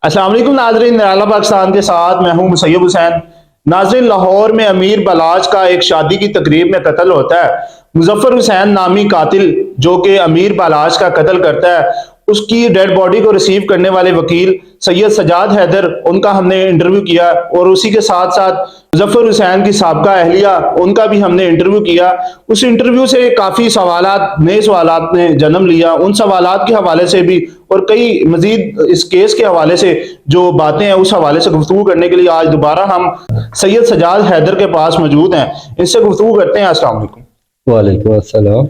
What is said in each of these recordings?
अस्सलाम वालेकुम नाजरीन, निराला पाकिस्तान के साथ मैं हूं मुसैयब हुसैन। नाजरीन, लाहौर में अमीर बलाज का एक शादी की तकरीब में कत्ल होता है। मुजफ्फर हुसैन नामी कातिल जो कि अमीर बलाज का कत्ल करता है, उसकी डेड बॉडी को रिसीव करने वाले वकील सैयद सजाद हैदर, उनका हमने इंटरव्यू किया और उसी के साथ साथ मुजफ्फर हुसैन की साबका अहलिया, उनका भी हमने इंटरव्यू किया। उस इंटरव्यू से काफ़ी सवालात, नए सवालात ने जन्म लिया। उन सवालात के हवाले से भी और कई मजीद इस केस के हवाले से जो बातें हैं उस हवाले से गुफ्तगू करने के लिए आज दोबारा हम सैयद सजाद हैदर के पास मौजूद हैं। इनसे गुफ्तगू करते हैं। अस्सलाम वालेकुम। वालेकुम अस्सलाम।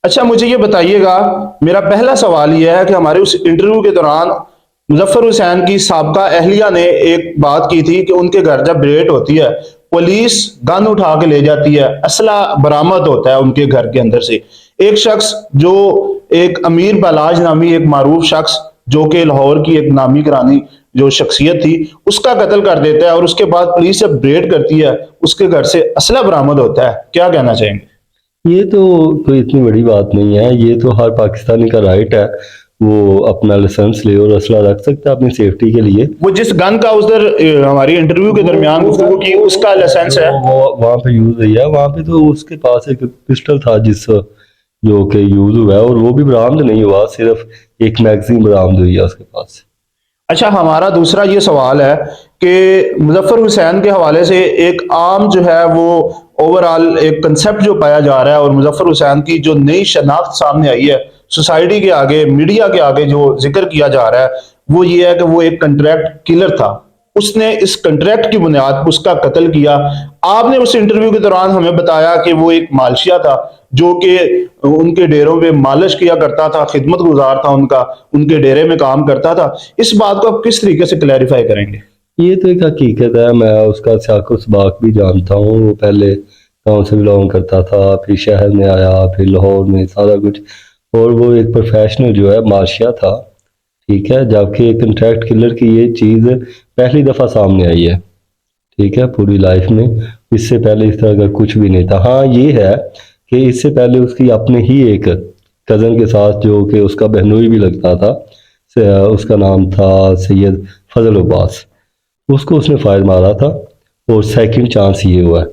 अच्छा, मुझे ये बताइएगा, मेरा पहला सवाल ये है कि हमारे उस इंटरव्यू के दौरान मुजफ्फर हुसैन की साबका अहलिया ने एक बात की थी कि उनके घर जब रेड होती है, पुलिस गन उठा के ले जाती है, असला बरामद होता है उनके घर के अंदर से। एक शख्स जो एक अमीर बलाज नामी एक मारूफ शख्स जो कि लाहौर की एक नामी करानी जो शख्सियत थी, उसका कत्ल कर देता है और उसके बाद पुलिस जब रेड करती है उसके घर से असला बरामद होता है। क्या कहना चाहेंगे? ये तो कोई इतनी बड़ी बात नहीं है, ये तो हर पाकिस्तानी का राइट है, वो अपना लाइसेंस ले और असला रख सकता है अपनी सेफ्टी के लिए। वो जिस गन का उधर हमारी इंटरव्यू के दरमियान गुफ्तगू की, उसका लाइसेंस है। वो वहाँ पे यूज हुई है, वहाँ पे तो उसके पास एक पिस्टल था जिस जो कि यूज हुआ है, और वो भी बरामद नहीं हुआ, सिर्फ एक मैगजीन बरामद हुई है उसके पास। अच्छा, हमारा दूसरा ये सवाल है कि मुजफ्फर हुसैन के हवाले से एक आम जो है वो ओवरऑल एक कंसेप्ट जो पाया जा रहा है, और मुजफ्फर हुसैन की जो नई शनाख्त सामने आई है सोसाइटी के आगे, मीडिया के आगे जो जिक्र किया जा रहा है, वो ये है कि वो एक कंट्रैक्ट किलर था। उसने इस कंट्रैक्ट की बुनियाद पर उसका कत्ल किया। आपने उस इंटरव्यू के दौरान हमें बताया कि वो एक मालशिया था जो कि उनके डेरों पे मालिश किया करता था, खिदमत गुजार था उनका, उनके डेरे में काम करता था। इस बात को आप किस तरीके से क्लैरिफाई करेंगे? ये तो एक हकीकत है, मैं उसका साको सबाक भी जानता हूँ। वो पहले गाँव से बिलोंग करता था, फिर शहर में आया, फिर लाहौर में, सारा कुछ। और वो एक प्रोफेशनल जो है मार्शिया था, ठीक है। जबकि कंट्रैक्ट किलर की ये चीज़ पहली दफ़ा सामने आई है, ठीक है, पूरी लाइफ में। इससे पहले इस तरह का कुछ भी नहीं था। हाँ, ये है कि इससे पहले उसकी अपने ही एक कज़न के साथ, जो कि उसका बहनोई भी लगता था, उसका नाम था सैयद फजल अब्बास, उसको उसने फायर मारा था, और सेकंड चांस ये हुआ है।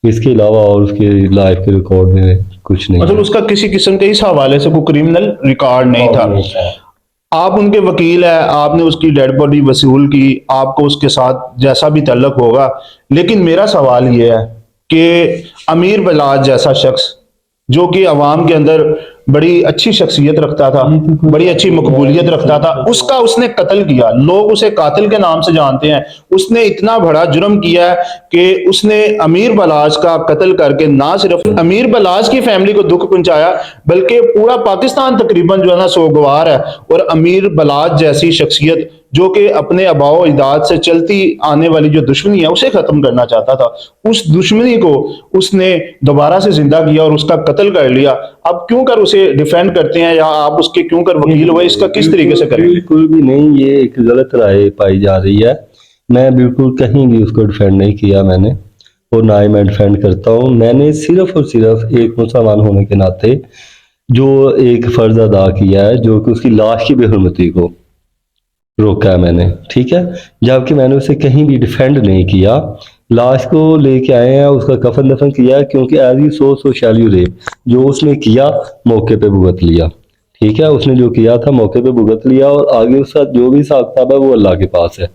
इसके अलावा और उसके लाइफ के रिकॉर्ड में कुछ नहीं मतलब है। उसका किसी किस्म के इस हवाले से कोई क्रिमिनल रिकॉर्ड नहीं था। आप उनके वकील हैं, आपने उसकी डेड बॉडी वसूल की, आपको उसके साथ जैसा भी तल्लक होगा। लेकिन मेरा सवाल ये है कि अमीर बलाज जैसा शख्स जो कि अवाम के अंदर बड़ी अच्छी शख्सियत रखता था, बड़ी अच्छी मकबूलियत रखता था, उसका उसने कत्ल किया। लोग उसे कातिल के नाम से जानते हैं। उसने इतना बड़ा जुर्म किया है कि उसने अमीर बलाज का कत्ल करके ना सिर्फ अमीर बलाज की फैमिली को दुख पहुंचाया, बल्कि पूरा पाकिस्तान तकरीबन जो है ना सोगवार है। और अमीर बलाज जैसी शख्सियत जो कि अपने आबाओ अजदाद से चलती आने वाली जो दुश्मनी है उसे खत्म करना चाहता था, उस दुश्मनी को उसने दोबारा से जिंदा किया और उसका कत्ल कर लिया। अब क्यों कर उसे डिफेंड करते हैं, या आप उसके क्यों कर वकील हुए, इसका किस तरीके से करें? बिल्कुल भी नहीं, ये एक गलत राय पाई जा रही है। मैं बिल्कुल कहीं भी उसको डिफेंड नहीं किया मैंने, और ना ही मैं डिफेंड करता हूँ। मैंने सिर्फ और सिर्फ एक मुसलमान होने के नाते जो एक फर्ज अदा किया है, जो कि उसकी लाश की बेहुरमती को रोका है मैंने, ठीक है। जबकि मैंने उसे कहीं भी डिफेंड नहीं किया। लाश को लेके आए हैं, उसका कफन दफन किया, क्योंकि as you sow shall you reap, जो उसने किया मौके पे भुगत लिया, ठीक है। उसने जो किया था मौके पे भुगत लिया, और आगे उसका जो भी हिसाब किताब है वो अल्लाह के पास है,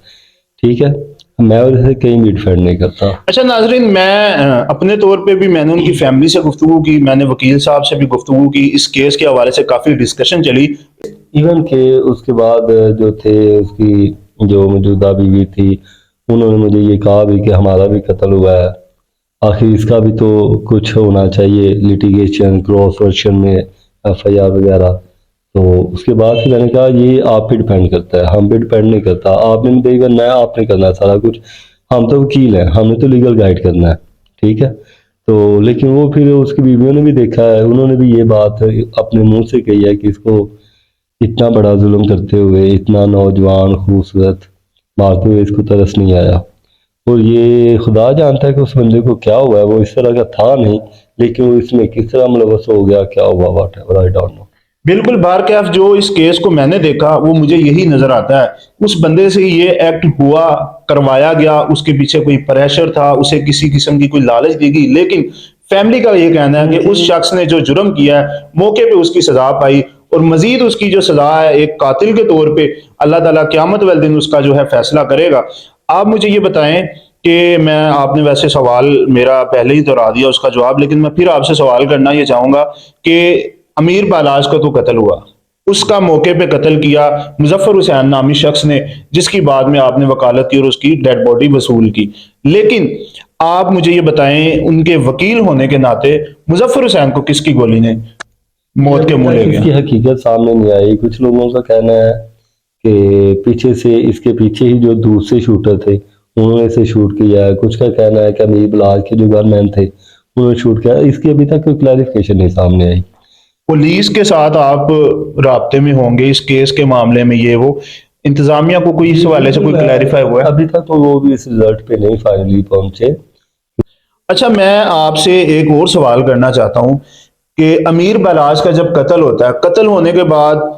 ठीक है। मैं उसे कहीं भी डिफेंड नहीं करता। अच्छा नाजरीन, मैं अपने तौर पे भी मैंने उनकी फैमिली से गुफ्तगू की, मैंने वकील साहब से भी गुफ्तगू की, इस केस के हवाले से काफ़ी डिस्कशन चली। इवन के उसके बाद जो थे, उसकी जो मौजूदा बीवी थी, उन्होंने मुझे ये कहा भी कि हमारा भी कत्ल हुआ है, आखिर इसका भी तो कुछ होना चाहिए, लिटिगेशन क्रॉस वर्शन में एफआईआर वगैरह। तो उसके बाद फिर मैंने कहा ये आप पे डिपेंड करता है, हम पे डिपेंड नहीं करता। आपने मुझे करना है, आपने करना है सारा कुछ, हम तो वकील हैं, हमने तो लीगल गाइड करना है, ठीक है। तो लेकिन वो फिर उसकी बीवियों ने भी देखा है, उन्होंने भी ये बात अपने मुंह से कही है कि इसको इतना बड़ा जुल्म करते हुए, इतना नौजवान खूबसूरत मारते हुए इसको तरस नहीं आया। और ये खुदा जानता है कि उस बंदे को क्या हुआ है, वो इस तरह का था नहीं, लेकिन वो इसमें किस तरह मुलवस हो गया, क्या हुआ, व्हाटएवर, आई डोंट नो। बिल्कुल बारकैफ जो इस केस को मैंने देखा वो मुझे यही नजर आता है, उस बंदे से ये एक्ट हुआ, करवाया गया, उसके पीछे कोई प्रेशर था, उसे किसी किस्म की कोई लालच दी गई, लेकिन फैमिली का ये कहना है कि उस शख्स ने जो जुर्म किया है मौके पे उसकी सजा पाई, और मजीद उसकी जो सजा है एक कातिल के तौर पे अल्लाह ताला क़यामत वाले दिन उसका जो है फैसला करेगा। आप मुझे ये बताएं कि मैं, आपने वैसे सवाल मेरा पहले ही दोहरा दिया उसका जवाब, लेकिन मैं फिर आपसे सवाल करना ये चाहूंगा कि अमीर बालाज का तो कत्ल हुआ, उसका मौके पे कत्ल किया मुजफ्फर हुसैन नामी शख्स ने, जिसकी बाद में आपने वकालत की और उसकी डेड बॉडी वसूल की। लेकिन आप मुझे ये बताएं, उनके वकील होने के नाते मुजफ्फर हुसैन को किसकी गोली ने मौत के मुंह ले इसकी गया? हकीकत सामने नहीं आई। कुछ लोगों का कहना है कि पीछे से, इसके पीछे ही जो दूसरे शूटर थे उन्होंने इसे शूट किया है। कुछ का कहना है कि अमीर बलाज के जो गनमैन थे उन्होंने शूट किया। इसकी अभी तक कोई क्लैरिफिकेशन नहीं सामने आई। पुलिस के साथ आप राब्ते में होंगे इस केस के मामले में, ये वो इंतजामिया को कोई इस हवाले से कोई क्लैरिफाई हुआ है? अभी तक तो वो भी इस रिजल्ट पे नहीं फाइनली पहुंचे। अच्छा, मैं आपसे एक और सवाल करना चाहता हूं कि अमीर बलाज का जब कत्ल होता है, कत्ल होने के बाद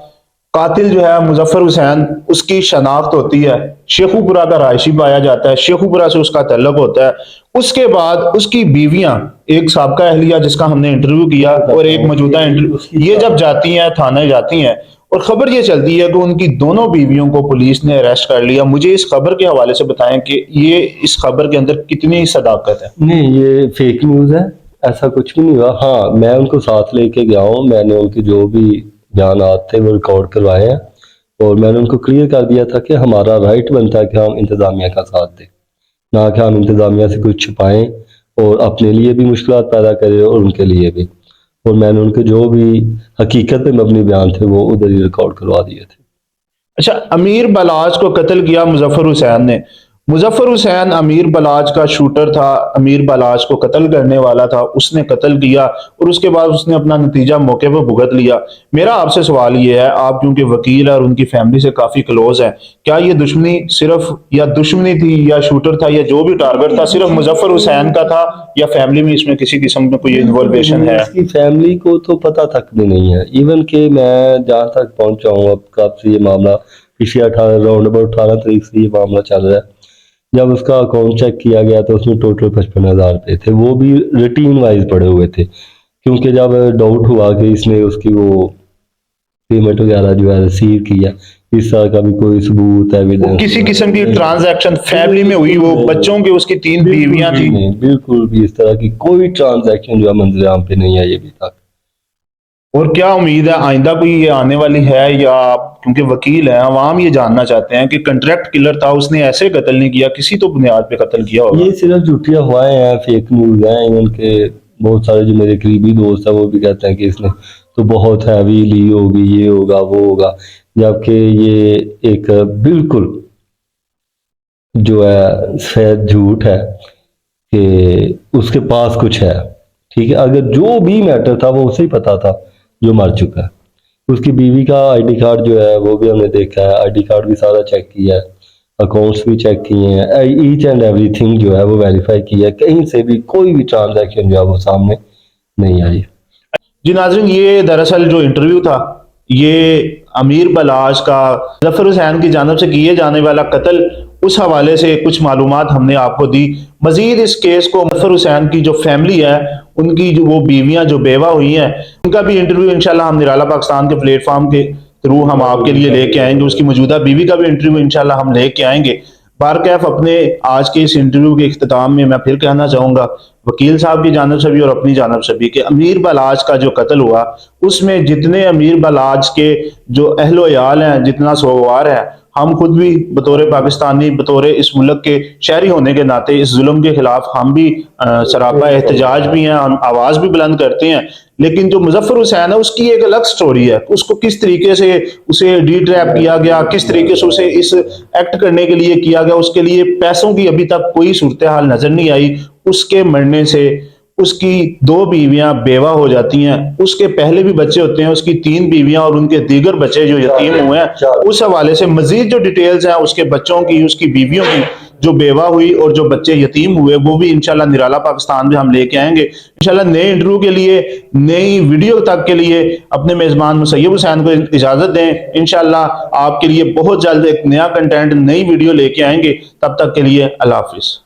कातिल जो है मुजफ्फर हुसैन, उसकी शनाख्त होती है, शेखुपुरा का रहायशी पाया जाता है, शेखुपुरा से उसका तल्लुक होता है। उसके बाद उसकी बीवियां, एक साबका अहलिया जिसका हमने इंटरव्यू किया और एक मौजूदा इंटरव्यू, ये जब जाती हैं थाने जाती हैं और खबर ये चलती है कि उनकी दोनों बीवियों को पुलिस ने अरेस्ट कर लिया। मुझे इस खबर के हवाले से बताएं कि ये इस खबर के अंदर कितनी सदाकत है? नहीं, ये फेक न्यूज़ है, ऐसा कुछ भी नहीं हुआ। हाँ, मैं उनको साथ लेके गया हूँ, मैंने उनके जो भी बयानात थे वो रिकॉर्ड करवाए हैं और मैंने उनको क्लियर कर दिया था कि हमारा राइट बनता है कि हम इंतज़ामिया का साथ दें, ना कि हम इंतज़ामिया से कुछ छुपाएं और अपने लिए भी मुश्किलात पैदा करें और उनके लिए भी। और मैंने उनके जो भी हकीकत पे मबनी बयान थे वो उधर ही रिकॉर्ड करवा दिए थे। अच्छा, अमीर बलाज को कत्ल किया मुजफ्फर हुसैन ने। मुजफ्फर हुसैन अमीर बलाज का शूटर था, अमीर बलाज को कत्ल करने वाला था, उसने कत्ल किया और उसके बाद उसने अपना नतीजा मौके पर भुगत लिया। मेरा आपसे सवाल ये है, आप क्योंकि वकील और उनकी फैमिली से काफी क्लोज हैं, क्या ये दुश्मनी सिर्फ या दुश्मनी थी या शूटर था या जो भी टारगेट था सिर्फ मुजफ्फर हुसैन का था, या फैमिली में इसमें किसी किस्म का कोई इन्वॉल्वेशन है? इसकी फैमिली को तो पता तक भी नहीं है। इवन कि मैं जहाँ तक पहुँचा हूँ, अब कब से ये मामला, पिछले 18 राउंड अबाउट 18 तारीख से ये मामला चल रहा है। जब उसका अकाउंट चेक किया गया तो उसमें टोटल 55,000 रुपये थे, वो भी रूटीन वाइज पड़े हुए थे, क्योंकि जब डाउट हुआ कि इसने उसकी वो पेमेंट वगैरह जो है रिसीव किया, इस तरह का भी कोई सबूत एविडेंस, किसी किस्म की ट्रांजैक्शन फैमिली में हुई, वो बच्चों की उसकी 3 बीवियां थी? नहीं, बिल्कुल भी इस तरह की कोई ट्रांजैक्शन जो है मंजर आम पे नहीं आई अभी तक। और क्या उम्मीद है आइंदा कोई ये आने वाली है, या आप क्योंकि वकील हैं, अवाम ये जानना चाहते हैं कि कंट्रैक्ट किलर था, उसने ऐसे कत्ल नहीं किया, किसी तो बुनियाद पे कत्ल किया होगा? ये सिर्फ झूठी अफवाहें हैं, फेक न्यूज़ हैं। इवन के बहुत सारे जो मेरे करीबी दोस्त हैं वो भी कहते हैं कि इसने तो बहुत हैवी ली होगी, ये होगा वो होगा, जबकि ये एक बिल्कुल जो है सफेद झूठ है कि उसके पास कुछ है। ठीक है, अगर जो भी मैटर था वो उसे ही पता था जो मर चुका है। उसकी बीवी का आईडी कार्ड जो है वो भी हमने देखा है, आईडी कार्ड भी सारा चेक किया है, अकाउंट्स भी चेक किए हैं, ईच एंड एवरीथिंग जो है वो वेरीफाई किया है। कहीं से भी कोई भी ट्रांजैक्शन जो है वो सामने नहीं आई। जी नाज़रीन, ये दरअसल जो इंटरव्यू था ये अमीर बलाज का मुजफ्फर हुसैन की जानिब से किए जाने वाला कत्ल, उस हवाले से कुछ मालूमात हमने आपको दी। मजीद इस केस को मुजफ्फर हुसैन की जो फैमिली है, उनकी जो वो बीवियां जो बेवा हुई हैं, उनका भी इंटरव्यू इंशाल्लाह हम निराला पाकिस्तान के प्लेटफॉर्म के थ्रू हम आपके लिए लेके आएंगे। उसकी मौजूदा बीवी का भी इंटरव्यू इंशाल्लाह हम लेके आएंगे। बारकैफ अपने आज के इस इंटरव्यू के इख्तिताम में मैं फिर कहना चाहूंगा वकील साहब की जानिब से भी और अपनी जानिब से भी कि अमीर बलाज का जो कत्ल हुआ उसमें जितने अमीर बलाज के जो अहलो याल हैं, जितना सोगवार है, हम खुद भी बतौर पाकिस्तानी, बतौर इस मुल्क के शहरी होने के नाते इस जुल्म के खिलाफ हम भी सरापा एहतजाज भी हैं, हम आवाज भी बुलंद करते हैं। लेकिन जो मुजफ्फर हुसैन है उसकी एक अलग स्टोरी है, उसको किस तरीके से उसे डी ट्रैप किया गया, किस तरीके से उसे इस एक्ट करने के लिए किया गया, उसके लिए पैसों की अभी तक कोई सूरत हाल नजर नहीं आई। उसके मरने से उसकी 2 बीवियां बेवा हो जाती हैं, उसके पहले भी बच्चे होते हैं, उसकी 3 बीवियां और उनके दीगर बच्चे जो यतीम हुए हैं, उस हवाले से मजीद जो डिटेल्स हैं उसके बच्चों की, उसकी बीवियों की, جو بیوہ ہوئی اور جو بچے یتیم ہوئے وہ بھی انشاءاللہ نرالا پاکستان میں ہم لے کے آئیں گے انشاءاللہ. نئے انٹرویو کے لیے, نئی ویڈیو تک کے لیے اپنے میزبان مسیب حسین کو اجازت دیں. انشاءاللہ آپ کے لیے بہت جلد ایک نیا کنٹینٹ, نئی ویڈیو لے کے آئیں گے. تب تک کے لیے اللہ حافظ.